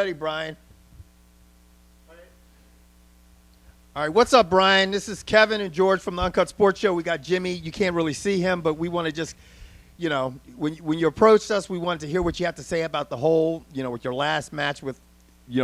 ready, Brian. All right, what's up, Brian? This is Kevin and George from the Uncut Sports Show. We got Jimmy. You can't really see him, but we want to just, when you approached us, we wanted to hear what you have to say about the whole, with your last match with,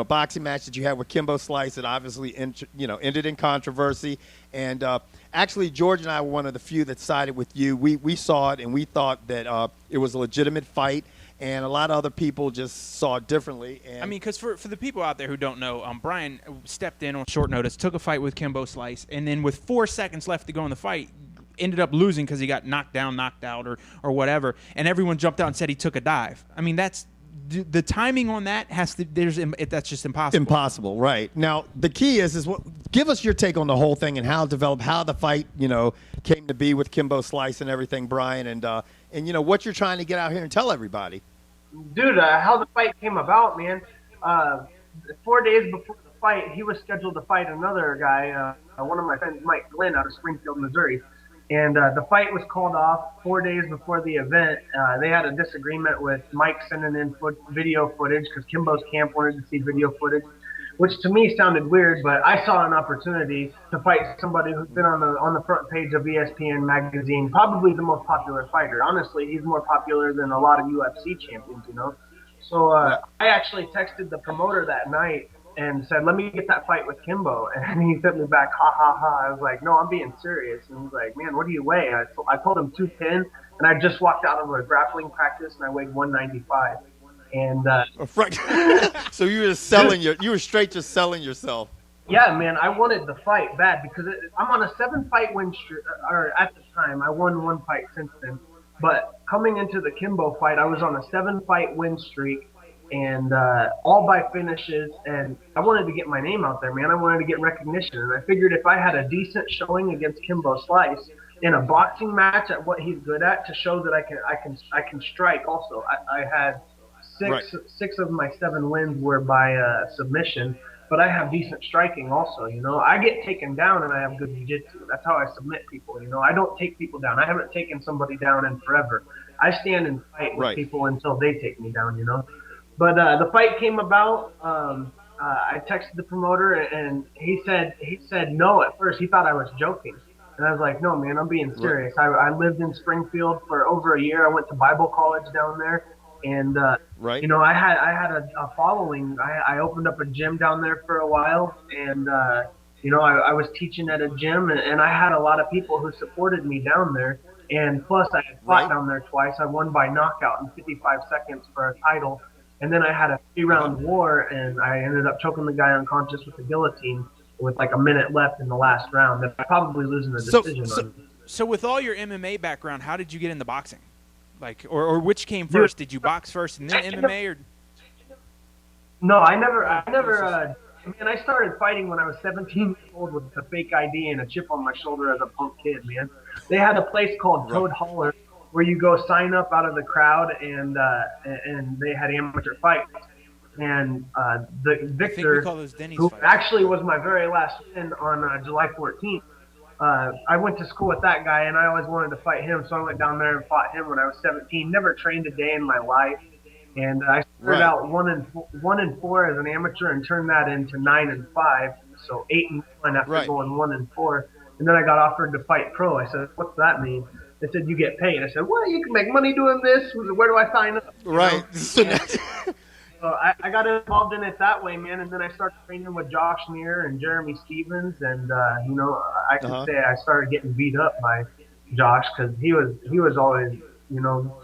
boxing match that you had with Kimbo Slice. It obviously, ended in controversy. And actually, George and I were one of the few that sided with you. We saw it, and we thought that it was a legitimate fight. And a lot of other people just saw it differently. And I mean, because for the people out there who don't know, Brian stepped in on short notice, took a fight with Kimbo Slice, and then with 4 seconds left to go in the fight, ended up losing because he got knocked down, knocked out, or whatever. And everyone jumped out and said he took a dive. I mean, that's the timing on that that's just impossible. Impossible, right? Now the key is give us your take on the whole thing and how it developed, how the fight came to be with Kimbo Slice and everything, Brian, and what you're trying to get out here and tell everybody. Dude, how the fight came about, man. 4 days before the fight, he was scheduled to fight another guy, one of my friends, Mike Glenn, out of Springfield, Missouri. And the fight was called off 4 days before the event. They had a disagreement with Mike sending in video footage because Kimbo's camp wanted to see video footage, which to me sounded weird, but I saw an opportunity to fight somebody who's been on the front page of ESPN magazine, probably the most popular fighter. Honestly, he's more popular than a lot of UFC champions, So I actually texted the promoter that night and said, let me get that fight with Kimbo. And he sent me back, ha, ha, ha. I was like, no, I'm being serious. And he's like, man, what do you weigh? I told him 210, and I just walked out of a grappling practice, and I weighed 195. And so you were selling you were straight just selling yourself. Yeah, man, I wanted the fight bad because I'm on a 7-fight win streak, or at the time I won 1 fight since then. But coming into the Kimbo fight, I was on a 7-fight win streak, and all by finishes. And I wanted to get my name out there, man. I wanted to get recognition, and I figured if I had a decent showing against Kimbo Slice in a boxing match at what he's good at, to show that I can strike. Also, I had. Six of my 7 wins were by submission, but I have decent striking also. I get taken down and I have good jiu-jitsu. That's how I submit people. I don't take people down. I haven't taken somebody down in forever. I stand and fight with people until they take me down. But the fight came about. I texted the promoter and he said no at first. He thought I was joking. And I was like, no, man, I'm being serious. I lived in Springfield for over a year. I went to Bible college down there. And, I had a following. I opened up a gym down there for a while. And, I was teaching at a gym. And I had a lot of people who supported me down there. And plus, I had fought down there twice. I won by knockout in 55 seconds for a title. And then I had a 3-round war. And I ended up choking the guy unconscious with the guillotine with like a minute left in the last round. And I probably losing the decision. So with all your MMA background, how did you get into boxing? Or which came first? Did you box first and then MMA, or? No, I never. Man, I started fighting when I was 17 years old with a fake ID and a chip on my shoulder as a punk kid. Man, they had a place called Toad Holler where you go sign up out of the crowd, and they had amateur fights. And the Victor, who actually was my very last win on July 14th. I went to school with that guy, and I always wanted to fight him, so I went down there and fought him when I was 17. Never trained a day in my life, and I started out 1-4 as an amateur and turned that into 9-5, so 8-1 after going 1-4. And then I got offered to fight pro. I said, "What's that mean?" They said, "You get paid." I said, "Well, you can make money doing this. Where do I sign up?" So I got involved in it that way, man, and then I started training with Josh Neer and Jeremy Stevens, and I can say I started getting beat up by Josh because he was always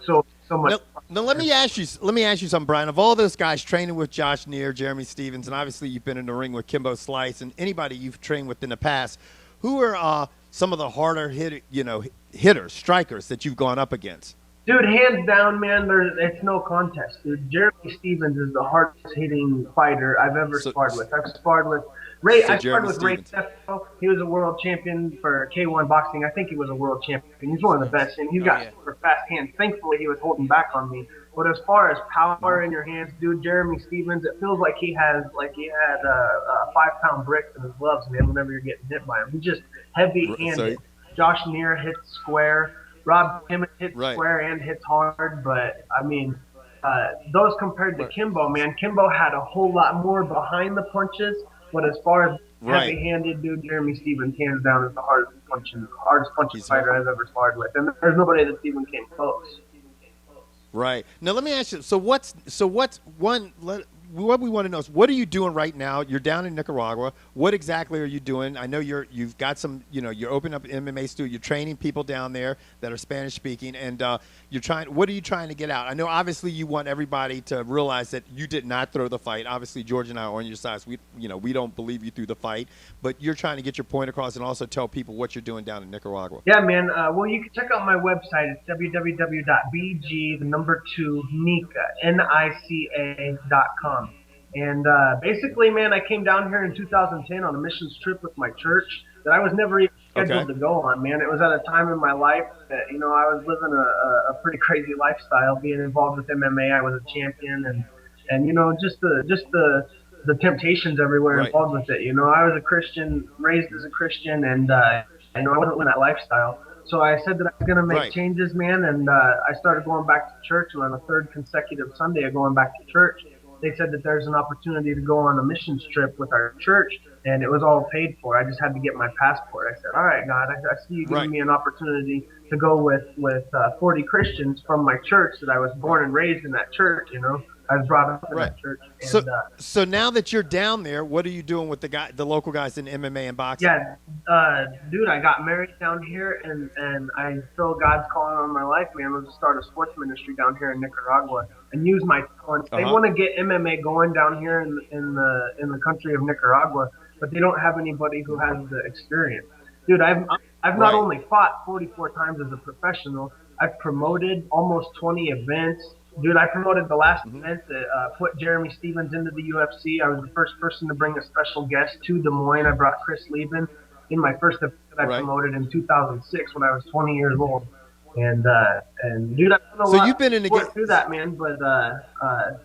so much. Now let me ask you something, Brian. Of all those guys training with Josh Neer, Jeremy Stevens, and obviously you've been in the ring with Kimbo Slice, and anybody you've trained with in the past, who are some of the harder hitters, strikers that you've gone up against? Dude, hands down, man, it's no contest, dude. Jeremy Stevens is the hardest hitting fighter I've ever sparred with. I've sparred with Ray. I sparred with Ray Stefano. He was a world champion for K1 boxing. I think he was a world champion. He's one of the best, and he's got super fast hands. Thankfully, he was holding back on me. But as far as power in your hands, dude, Jeremy Stevens, it feels like he had a 5-pound brick in his gloves, man. Whenever you're getting hit by him, he's just heavy-handed. Josh Neer hits square. Rob Timmons hits square and hits hard, but I mean, those compared to Kimbo, man, Kimbo had a whole lot more behind the punches. But as far as heavy-handed, dude, Jeremy Stevens hands down is the hardest punching fighter I've ever sparred with, and there's nobody that even came close. Right. Now let me ask you. What we want to know is, what are you doing right now? You're down in Nicaragua. What exactly are you doing? I know you've got some, you're opening up an MMA studio. You're training people down there that are Spanish speaking, and what are you trying to get out? I know obviously you want everybody to realize that you did not throw the fight. Obviously George and I are on your side. So we don't believe you threw the fight, but you're trying to get your point across and also tell people what you're doing down in Nicaragua. Yeah, man. Well, you can check out my website. It's www.bg.nica.com. And basically, man, I came down here in 2010 on a missions trip with my church that I was never even scheduled to go on, man. It was at a time in my life that, I was living a pretty crazy lifestyle, being involved with MMA. I was a champion, and just the temptations everywhere involved with it. I was a Christian, raised as a Christian, and I wasn't in that lifestyle. So I said that I was going to make changes, man, and I started going back to church, and on the third consecutive Sunday of going back to church, they said that there's an opportunity to go on a missions trip with our church, and it was all paid for. I just had to get my passport. I said, all right, God, I see you giving me an opportunity to go with 40 Christians from my church that I was born and raised in that church, I was brought up in that church. And, so now that you're down there, what are you doing with the local guys in MMA and boxing? Yeah, dude, I got married down here, and I feel God's calling on my life, man, was to start a sports ministry down here in Nicaragua and use my talent. They want to get MMA going down here in the country of Nicaragua, but they don't have anybody who has the experience. Dude, I've not only fought 44 times as a professional, I've promoted almost 20 events. Dude, I promoted the last event that put Jeremy Stevens into the UFC. I was the first person to bring a special guest to Des Moines. I brought Chris Lieben in my first event that I promoted in 2006 when I was 20 years old. And dude, I don't know so you've been in the game through that, man. But I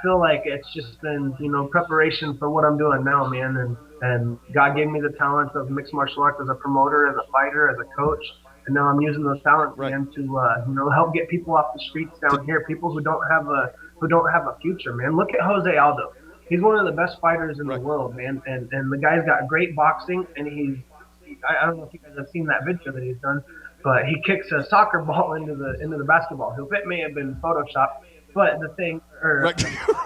feel like it's just been preparation for what I'm doing now, man. And God gave me the talent of mixed martial arts as a promoter, as a fighter, as a coach. And now I'm using those talents, man, to help get people off the streets down here. People who don't have a future, man. Look at Jose Aldo. He's one of the best fighters in the world, man. And the guy's got great boxing, and I don't know if you guys have seen that video that he's done, but he kicks a soccer ball into the basketball hoop. It may have been photoshopped, but the thing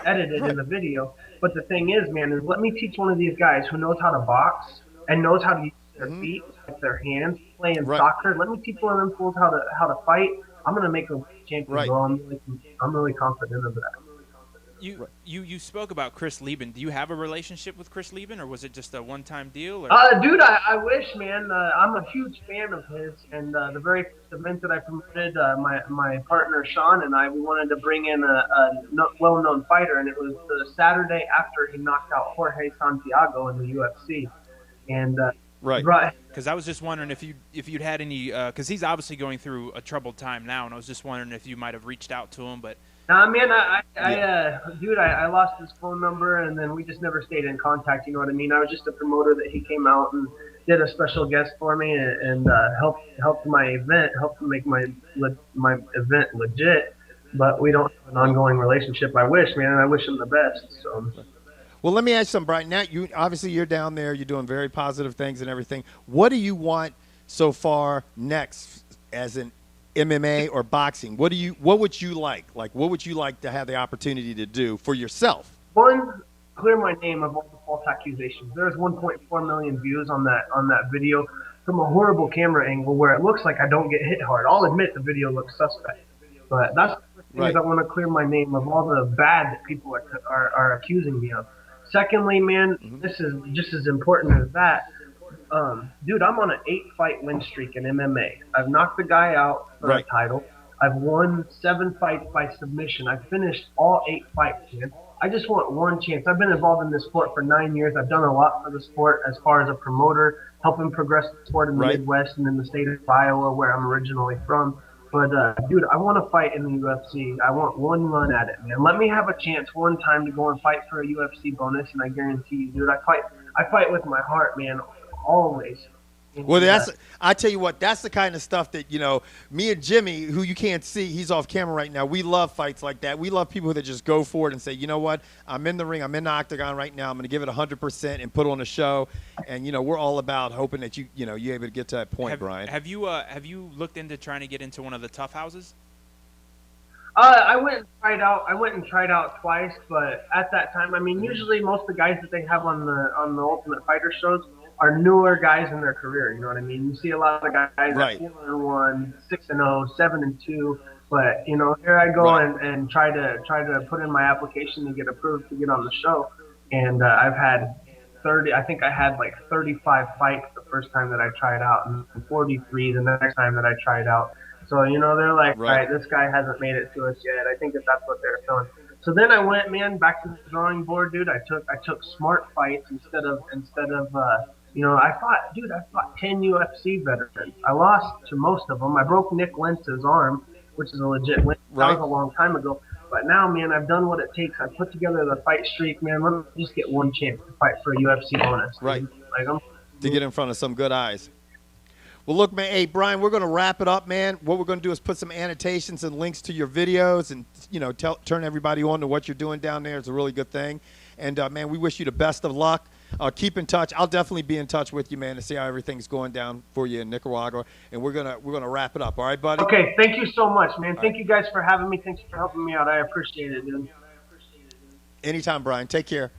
edited in the video. But the thing is, man, is let me teach one of these guys who knows how to box and knows how to use their feet, with their hands, playing soccer. Let me teach one of them fools how to fight. I'm gonna make a champion. I'm really confident of that. You spoke about Chris Lieben. Do you have a relationship with Chris Lieben, or was it just a one-time deal? Dude, I wish, man. I'm a huge fan of his, and the very first event that I promoted, my partner Sean and I, we wanted to bring in a well-known fighter, and it was the Saturday after he knocked out Jorge Santiago in the UFC, and. Because I was just wondering if you'd had any, because he's obviously going through a troubled time now, and I was just wondering if you might have reached out to him, but. Nah, man, dude, I lost his phone number, and then we just never stayed in contact. You know what I mean? I was just a promoter that he came out and did a special guest for me, and helped my event, helped make my event legit. But we don't have an ongoing relationship. I wish, man, and I wish him the best. So. Well, let me ask you something, Brian. Now, you're down there. You're doing very positive things and everything. What do you want so far next as an MMA or boxing? What would you like? Like, what would you like to have the opportunity to do for yourself? One, clear my name of all the false accusations. There's 1.4 million views on that video from a horrible camera angle where it looks like I don't get hit hard. I'll admit the video looks suspect, but that's the first thing is I want to clear my name of all the bad that people are accusing me of. Secondly, man, this is just as important as that. Dude, I'm on an 8-fight win streak in MMA. I've knocked the guy out for a title. I've won 7 fights by submission. I've finished all 8 fights, man. I just want one chance. I've been involved in this sport for 9 years. I've done a lot for the sport as far as a promoter, helping progress the sport in the Midwest and in the state of Iowa, where I'm originally from. But, dude, I want to fight in the UFC. I want one run at it, man. Let me have a chance one time to go and fight for a UFC bonus, and I guarantee you, dude, I fight with my heart, man, always. Well, I tell you what, that's the kind of stuff that, me and Jimmy, who you can't see, he's off camera right now. We love fights like that. We love people that just go for it and say, you know what, I'm in the ring, I'm in the octagon right now, I'm going to give it 100% and put on a show. And, we're all about hoping that you're able to get to that point, Brian. Have you looked into trying to get into one of the tough houses? I went and tried out twice, but at that time, I mean, usually most of the guys that they have on the Ultimate Fighter shows are newer guys in their career. You know what I mean? You see a lot of guys right. at 4-1, 6-0, 7-2. But here I go right. and try to put in my application to get approved to get on the show. And I've had 30. I think I had like 35 fights the first time that I tried out, and 43 the next time that I tried out. So they're like, right. all right, this guy hasn't made it to us yet. I think that's what they're feeling. So then I went, man, back to the drawing board, dude. I took smart fights instead of I fought 10 UFC veterans. I lost to most of them. I broke Nick Lentz's arm, which is a legit win. Right. That was a long time ago. But now, man, I've done what it takes. I put together the fight streak, man. Let me just get one chance to fight for a UFC bonus. Right. To get in front of some good eyes. Well, look, man, hey, Brian, we're going to wrap it up, man. What we're going to do is put some annotations and links to your videos and, turn everybody on to what you're doing down there. It's a really good thing. And, man, we wish you the best of luck. Keep in touch. I'll definitely be in touch with you, man, to see how everything's going down for you in Nicaragua. And we're gonna wrap it up. All right, buddy? Okay, thank you so much, man. Thank you guys for having me. Thanks for helping me out. I appreciate it, dude. Anytime, Brian. Take care.